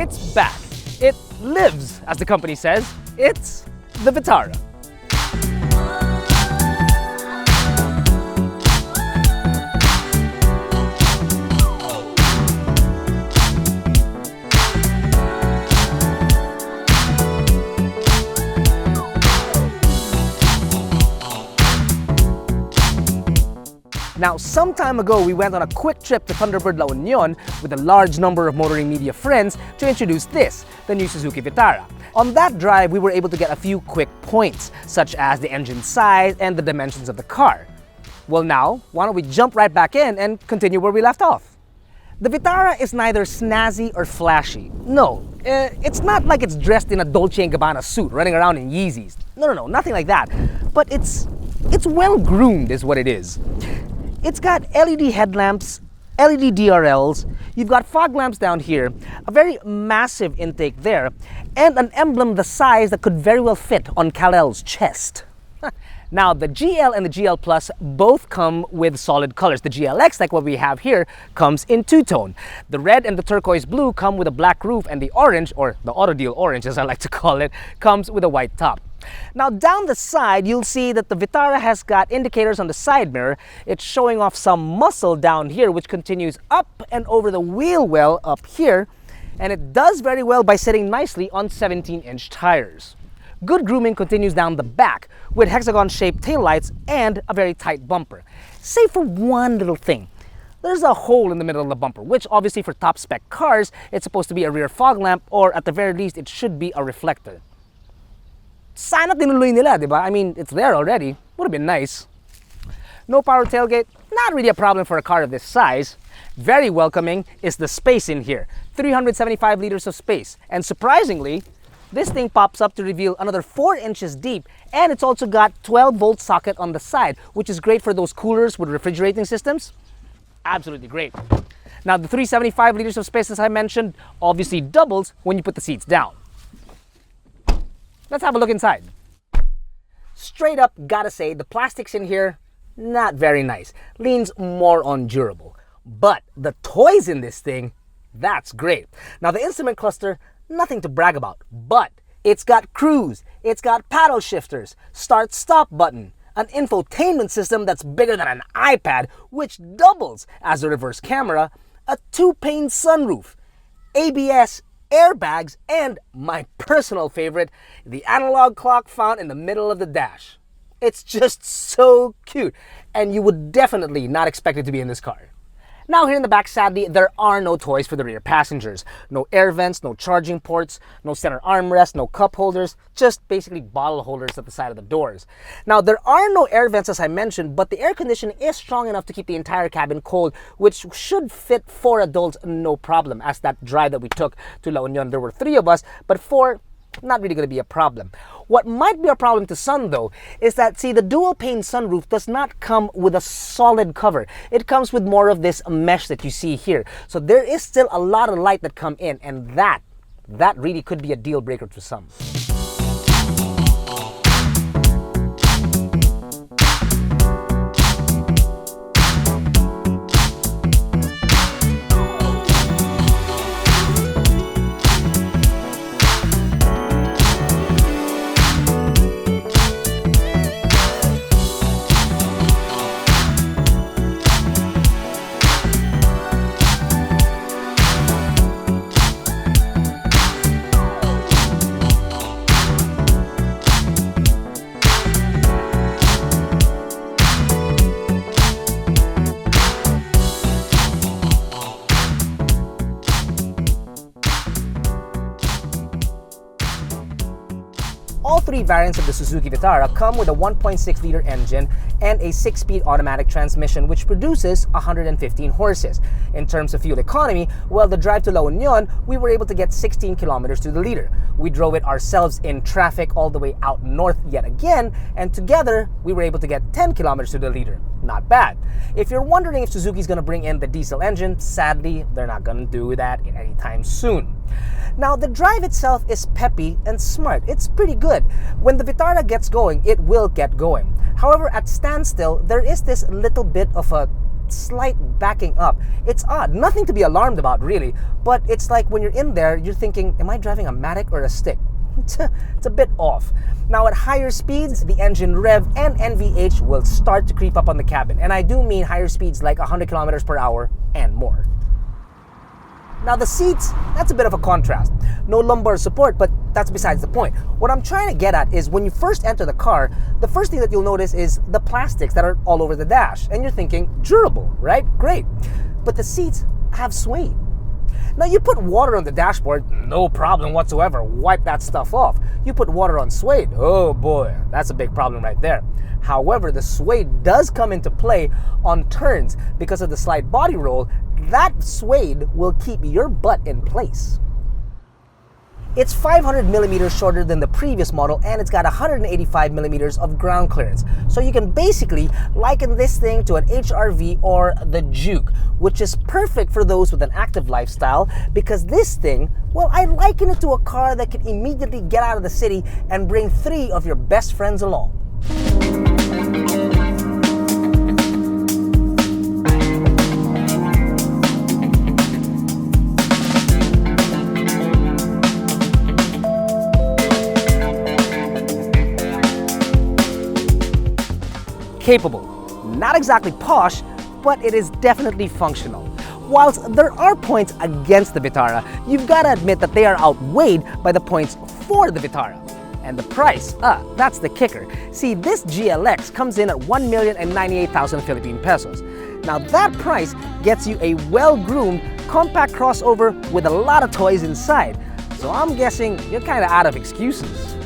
It's back. It lives, as the company says. It's the Vitara. Now, some time ago, we went on a quick trip to Thunderbird La Union with a large number of motoring media friends to introduce this, the new Suzuki Vitara. On that drive, we were able to get a few quick points, such as the engine size and the dimensions of the car. Well now, why don't we jump right back in and continue where we left off? The Vitara is neither snazzy or flashy. No, it's not like it's dressed in a Dolce & Gabbana suit running around in Yeezys. No, nothing like that. But it's well groomed is what it is. It's got LED headlamps, LED DRLs, you've got fog lamps down here, a very massive intake there, and an emblem the size that could very well fit on Kal-El's chest. Now, the GL and the GL Plus both come with solid colors. The GLX, like what we have here, comes in two-tone. The red and the turquoise blue come with a black roof, and the orange, or the AutoDeal orange as I like to call it, comes with a white top. Now down the side, you'll see that the Vitara has got indicators on the side mirror. It's showing off some muscle down here, which continues up and over the wheel well up here. And it does very well by sitting nicely on 17-inch tires. Good grooming continues down the back with hexagon-shaped taillights and a very tight bumper. Save for one little thing. There's a hole in the middle of the bumper, which obviously for top spec cars, it's supposed to be a rear fog lamp, or at the very least, it should be a reflector. Sana tinuloy nila, di ba? I mean, it's there already. Would have been nice. No power tailgate, not really a problem for a car of this size. Very welcoming is the space in here. 375 liters of space. And surprisingly, this thing pops up to reveal another 4 inches deep, and it's also got 12-volt socket on the side, which is great for those coolers with refrigerating systems. Absolutely great. Now, the 375 liters of space, as I mentioned, obviously doubles when you put the seats down. Let's have a look inside. Straight up, gotta say, the plastics in here, not very nice. Leans more on durable. But the toys in this thing, that's great. Now the instrument cluster, nothing to brag about, but it's got cruise, it's got paddle shifters, start-stop button, an infotainment system that's bigger than an iPad, which doubles as a reverse camera, a 2-pane sunroof, ABS, airbags, and my personal favorite, the analog clock found in the middle of the dash. It's just so cute, and you would definitely not expect it to be in this car. Now here in the back, sadly, there are no toys for the rear passengers. No air vents, no charging ports, no center armrest, no cup holders, just basically bottle holders at the side of the doors. Now there are no air vents as I mentioned, but the air conditioning is strong enough to keep the entire cabin cold, which should fit 4 adults no problem. As that drive that we took to La Union, there were 3 of us, but 4, not really going to be a problem. What might be a problem to some though is that, see, the dual pane sunroof does not come with a solid cover. It comes with more of this mesh that you see here. So there is still a lot of light that come in, and that really could be a deal breaker to some. All 3 variants of the Suzuki Vitara come with a 1.6-liter engine and a 6-speed automatic transmission, which produces 115 horses. In terms of fuel economy, well, the drive to La Union, we were able to get 16 kilometers to the liter. We drove it ourselves in traffic all the way out north yet again, and together we were able to get 10 kilometers to the liter. Not bad. If you're wondering if Suzuki's going to bring in the diesel engine, sadly, they're not going to do that anytime soon. Now, the drive itself is peppy and smart. It's pretty good. When the Vitara gets going, it will get going. However, at standstill, there is this little bit of a that slight backing up. It's odd, nothing to be alarmed about really, but it's like when you're in there, you're thinking, am I driving a Matic or a stick? It's a bit off. Now at higher speeds, the engine rev and NVH will start to creep up on the cabin. And I do mean higher speeds like 100 kilometers per hour and more. Now the seats, that's a bit of a contrast. No lumbar support, but that's besides the point. What I'm trying to get at is when you first enter the car, the first thing that you'll notice is the plastics that are all over the dash. And you're thinking, durable, right? Great. But the seats have suede. Now you put water on the dashboard, no problem whatsoever. Wipe that stuff off. You put water on suede, oh boy, that's a big problem right there. However, the suede does come into play on turns because of the slight body roll. That suede will keep your butt in place. It's 500 millimeters shorter than the previous model, and it's got 185 millimeters of ground clearance. So you can basically liken this thing to an HRV or the Juke, which is perfect for those with an active lifestyle because this thing, well, I liken it to a car that can immediately get out of the city and bring 3 of your best friends along. Capable. Not exactly posh, but it is definitely functional. Whilst there are points against the Vitara, you've got to admit that they are outweighed by the points for the Vitara. And the price, that's the kicker. See, this GLX comes in at 1,098,000 Philippine pesos. Now that price gets you a well-groomed, compact crossover with a lot of toys inside. So I'm guessing you're kind of out of excuses.